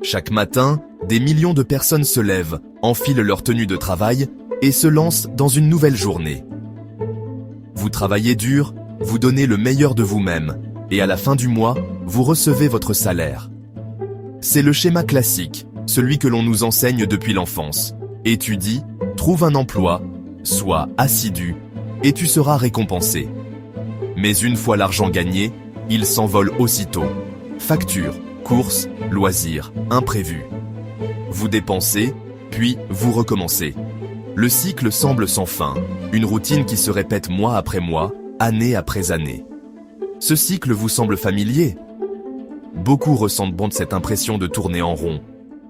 Chaque matin, des millions de personnes se lèvent, enfilent leur tenue de travail et se lancent dans une nouvelle journée. Vous travaillez dur, vous donnez le meilleur de vous-même, et à la fin du mois, vous recevez votre salaire. C'est le schéma classique, celui que l'on nous enseigne depuis l'enfance. Étudie, trouve un emploi, sois assidu, et tu seras récompensé. Mais une fois l'argent gagné, il s'envole aussitôt. Factures, courses, loisirs, imprévus. Vous dépensez, puis vous recommencez. Le cycle semble sans fin, une routine qui se répète mois après mois, année après année. Ce cycle vous semble familier? Beaucoup ressentent bon de cette impression de tourner en rond,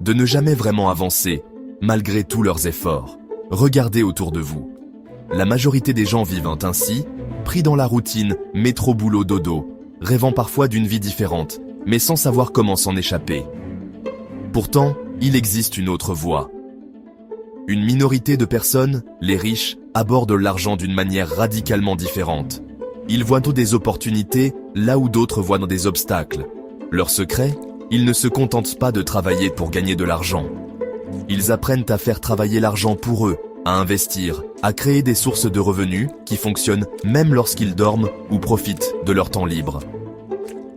de ne jamais vraiment avancer, malgré tous leurs efforts. Regardez autour de vous. La majorité des gens vivent ainsi, pris dans la routine, métro boulot dodo, rêvant parfois d'une vie différente, mais sans savoir comment s'en échapper. Pourtant, il existe une autre voie. Une minorité de personnes, les riches, abordent l'argent d'une manière radicalement différente. Ils voient des opportunités là où d'autres voient des obstacles. Leur secret, ils ne se contentent pas de travailler pour gagner de l'argent. Ils apprennent à faire travailler l'argent pour eux, à investir, à créer des sources de revenus qui fonctionnent même lorsqu'ils dorment ou profitent de leur temps libre.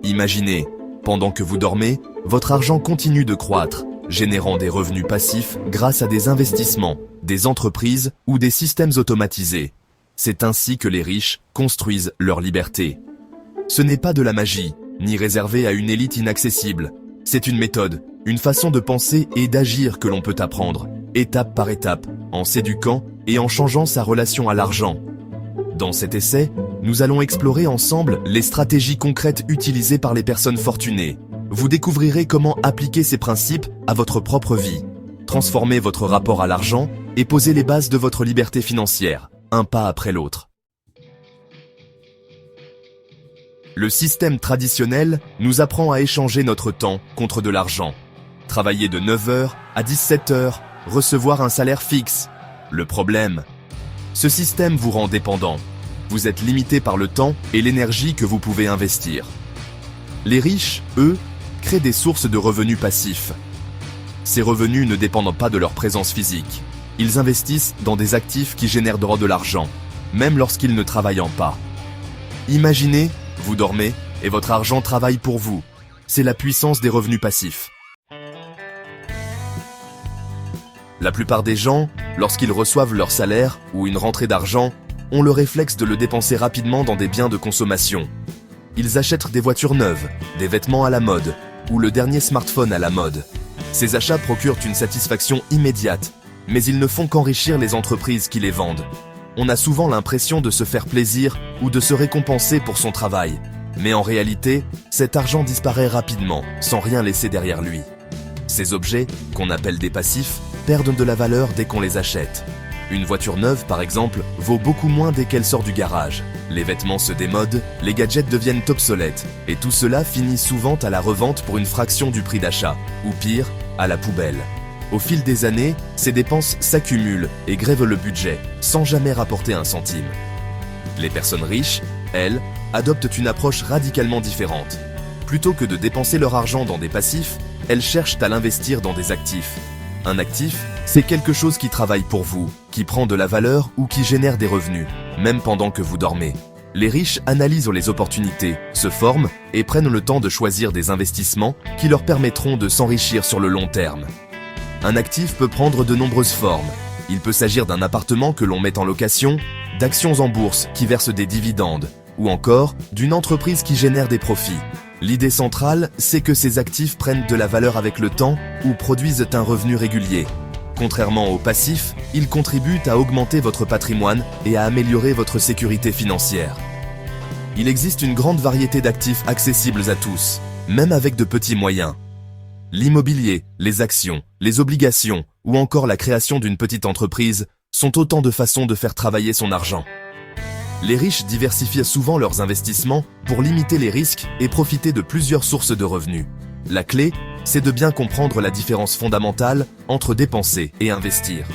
Imaginez, pendant que vous dormez, votre argent continue de croître, générant des revenus passifs grâce à des investissements, des entreprises ou des systèmes automatisés. C'est ainsi que les riches construisent leur liberté. Ce n'est pas de la magie, ni réservé à une élite inaccessible. C'est une méthode, une façon de penser et d'agir que l'on peut apprendre, étape par étape, en s'éduquant et en changeant sa relation à l'argent. Dans cet essai, nous allons explorer ensemble les stratégies concrètes utilisées par les personnes fortunées. Vous découvrirez comment appliquer ces principes à votre propre vie, transformer votre rapport à l'argent et poser les bases de votre liberté financière, un pas après l'autre. Le système traditionnel nous apprend à échanger notre temps contre de l'argent. Travailler de 9h à 17h, recevoir un salaire fixe. Le problème, ce système vous rend dépendant. Vous êtes limité par le temps et l'énergie que vous pouvez investir. Les riches, eux, créent des sources de revenus passifs. Ces revenus ne dépendent pas de leur présence physique. Ils investissent dans des actifs qui génèrent de l'argent, même lorsqu'ils ne travaillent pas. Imaginez, vous dormez et votre argent travaille pour vous. C'est la puissance des revenus passifs. La plupart des gens, lorsqu'ils reçoivent leur salaire ou une rentrée d'argent, ont le réflexe de le dépenser rapidement dans des biens de consommation. Ils achètent des voitures neuves, des vêtements à la mode ou le dernier smartphone à la mode. Ces achats procurent une satisfaction immédiate, mais ils ne font qu'enrichir les entreprises qui les vendent. On a souvent l'impression de se faire plaisir ou de se récompenser pour son travail. Mais en réalité, cet argent disparaît rapidement, sans rien laisser derrière lui. Ces objets, qu'on appelle des passifs, perdent de la valeur dès qu'on les achète. Une voiture neuve, par exemple, vaut beaucoup moins dès qu'elle sort du garage. Les vêtements se démodent, les gadgets deviennent obsolètes, et tout cela finit souvent à la revente pour une fraction du prix d'achat, ou pire, à la poubelle. Au fil des années, ces dépenses s'accumulent et grèvent le budget, sans jamais rapporter un centime. Les personnes riches, elles, adoptent une approche radicalement différente. Plutôt que de dépenser leur argent dans des passifs, elles cherchent à l'investir dans des actifs. Un actif, c'est quelque chose qui travaille pour vous, qui prend de la valeur ou qui génère des revenus, même pendant que vous dormez. Les riches analysent les opportunités, se forment et prennent le temps de choisir des investissements qui leur permettront de s'enrichir sur le long terme. Un actif peut prendre de nombreuses formes. Il peut s'agir d'un appartement que l'on met en location, d'actions en bourse qui versent des dividendes, ou encore d'une entreprise qui génère des profits. L'idée centrale, c'est que ces actifs prennent de la valeur avec le temps ou produisent un revenu régulier. Contrairement aux passifs, ils contribuent à augmenter votre patrimoine et à améliorer votre sécurité financière. Il existe une grande variété d'actifs accessibles à tous, même avec de petits moyens. L'immobilier, les actions, les obligations ou encore la création d'une petite entreprise sont autant de façons de faire travailler son argent. Les riches diversifient souvent leurs investissements pour limiter les risques et profiter de plusieurs sources de revenus. La clé, c'est de bien comprendre la différence fondamentale entre dépenser et investir.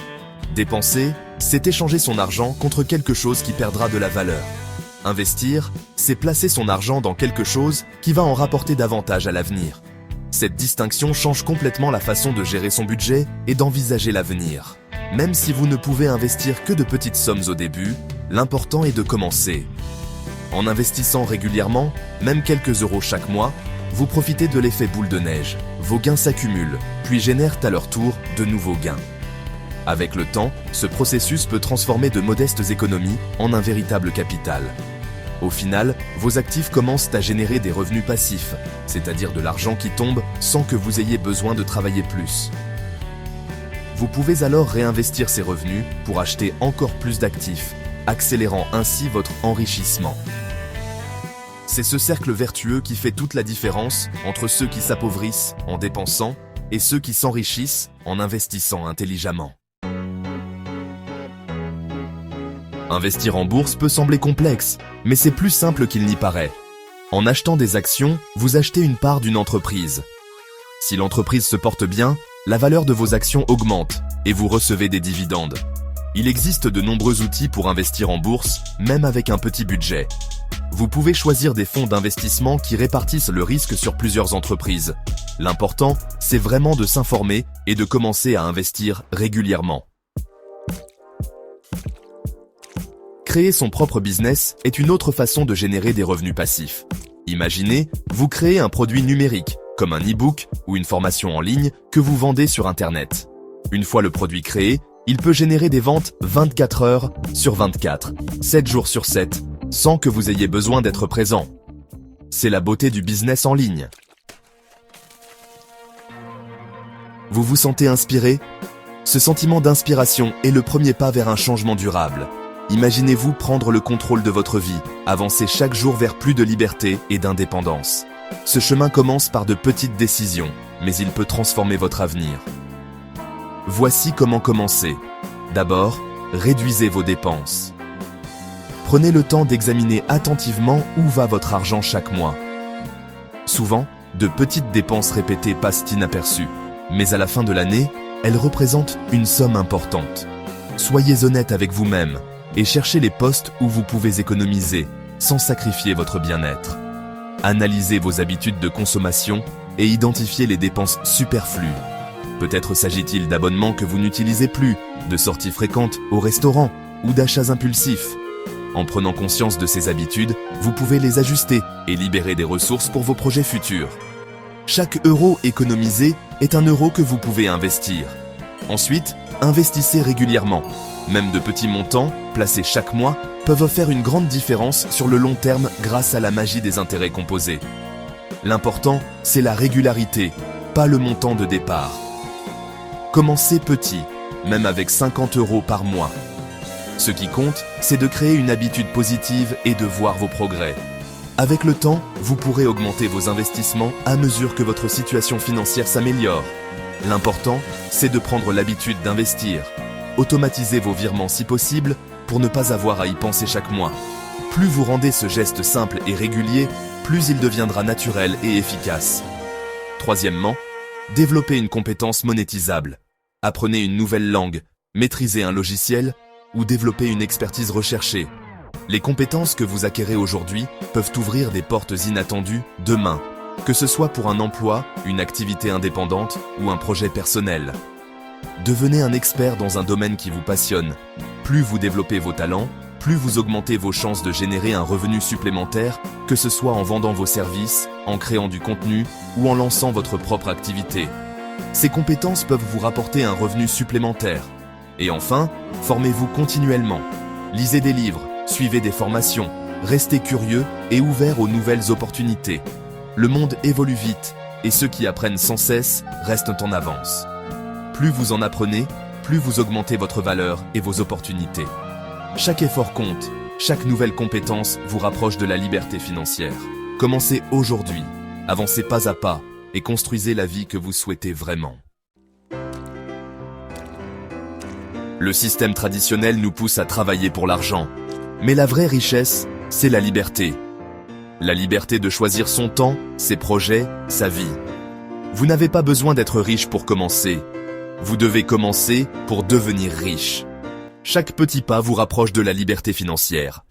Dépenser, c'est échanger son argent contre quelque chose qui perdra de la valeur. Investir, c'est placer son argent dans quelque chose qui va en rapporter davantage à l'avenir. Cette distinction change complètement la façon de gérer son budget et d'envisager l'avenir. Même si vous ne pouvez investir que de petites sommes au début, l'important est de commencer. En investissant régulièrement, même quelques euros chaque mois, vous profitez de l'effet boule de neige. Vos gains s'accumulent, puis génèrent à leur tour de nouveaux gains. Avec le temps, ce processus peut transformer de modestes économies en un véritable capital. Au final, vos actifs commencent à générer des revenus passifs, c'est-à-dire de l'argent qui tombe sans que vous ayez besoin de travailler plus. Vous pouvez alors réinvestir ces revenus pour acheter encore plus d'actifs, accélérant ainsi votre enrichissement. C'est ce cercle vertueux qui fait toute la différence entre ceux qui s'appauvrissent en dépensant et ceux qui s'enrichissent en investissant intelligemment. Investir en bourse peut sembler complexe, mais c'est plus simple qu'il n'y paraît. En achetant des actions, vous achetez une part d'une entreprise. Si l'entreprise se porte bien, la valeur de vos actions augmente et vous recevez des dividendes. Il existe de nombreux outils pour investir en bourse, même avec un petit budget. Vous pouvez choisir des fonds d'investissement qui répartissent le risque sur plusieurs entreprises. L'important, c'est vraiment de s'informer et de commencer à investir régulièrement. Créer son propre business est une autre façon de générer des revenus passifs. Imaginez, vous créez un produit numérique, comme un e-book ou une formation en ligne que vous vendez sur Internet. Une fois le produit créé, il peut générer des ventes 24 heures sur 24, 7 jours sur 7, sans que vous ayez besoin d'être présent. C'est la beauté du business en ligne. Vous vous sentez inspiré? Ce sentiment d'inspiration est le premier pas vers un changement durable. Imaginez-vous prendre le contrôle de votre vie, avancer chaque jour vers plus de liberté et d'indépendance. Ce chemin commence par de petites décisions, mais il peut transformer votre avenir. Voici comment commencer. D'abord, réduisez vos dépenses. Prenez le temps d'examiner attentivement où va votre argent chaque mois. Souvent, de petites dépenses répétées passent inaperçues, mais à la fin de l'année, elles représentent une somme importante. Soyez honnête avec vous-même et cherchez les postes où vous pouvez économiser sans sacrifier votre bien-être. Analysez vos habitudes de consommation et identifiez les dépenses superflues. Peut-être s'agit-il d'abonnements que vous n'utilisez plus, de sorties fréquentes au restaurant ou d'achats impulsifs. En prenant conscience de ces habitudes, vous pouvez les ajuster et libérer des ressources pour vos projets futurs. Chaque euro économisé est un euro que vous pouvez investir. Ensuite, investissez régulièrement. Même de petits montants, placés chaque mois, peuvent faire une grande différence sur le long terme grâce à la magie des intérêts composés. L'important, c'est la régularité, pas le montant de départ. Commencez petit, même avec 50 euros par mois. Ce qui compte, c'est de créer une habitude positive et de voir vos progrès. Avec le temps, vous pourrez augmenter vos investissements à mesure que votre situation financière s'améliore. L'important, c'est de prendre l'habitude d'investir. Automatisez vos virements si possible pour ne pas avoir à y penser chaque mois. Plus vous rendez ce geste simple et régulier, plus il deviendra naturel et efficace. Troisièmement, développez une compétence monétisable. Apprenez une nouvelle langue, maîtrisez un logiciel ou développez une expertise recherchée. Les compétences que vous acquérez aujourd'hui peuvent ouvrir des portes inattendues demain, que ce soit pour un emploi, une activité indépendante ou un projet personnel. Devenez un expert dans un domaine qui vous passionne. Plus vous développez vos talents, plus vous augmentez vos chances de générer un revenu supplémentaire, que ce soit en vendant vos services, en créant du contenu ou en lançant votre propre activité. Ces compétences peuvent vous rapporter un revenu supplémentaire. Et enfin, formez-vous continuellement. Lisez des livres, suivez des formations, restez curieux et ouvert aux nouvelles opportunités. Le monde évolue vite et ceux qui apprennent sans cesse restent en avance. Plus vous en apprenez, plus vous augmentez votre valeur et vos opportunités. Chaque effort compte, chaque nouvelle compétence vous rapproche de la liberté financière. Commencez aujourd'hui, avancez pas à pas et construisez la vie que vous souhaitez vraiment. Le système traditionnel nous pousse à travailler pour l'argent. Mais la vraie richesse, c'est la liberté. La liberté de choisir son temps, ses projets, sa vie. Vous n'avez pas besoin d'être riche pour commencer. Vous devez commencer pour devenir riche. Chaque petit pas vous rapproche de la liberté financière.